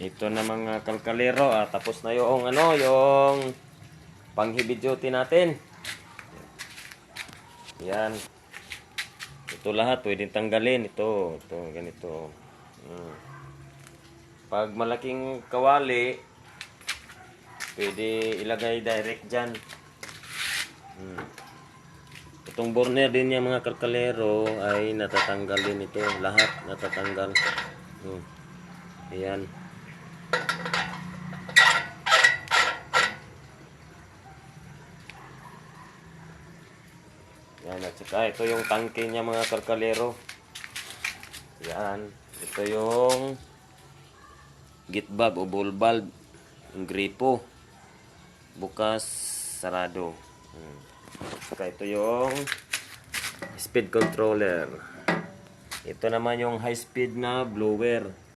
Ito na mga kalkalero, tapos na yung yung pang heavy duty natin. Yan. Ito lahat pwedeng tanggalin. Ito ganito. Pag malaking kawali, pwede ilagay direct dyan. Itong burner din niya mga kalkalero ay natatanggal din ito. Lahat natatanggal. Ayan. Yan, at saka ito yung tangke niya mga kalkalero. Yan. Ito yung gate valve o ball valve. Yung gripo. Bukas, sarado. Saka ito yung speed controller. Ito naman yung high speed na blower.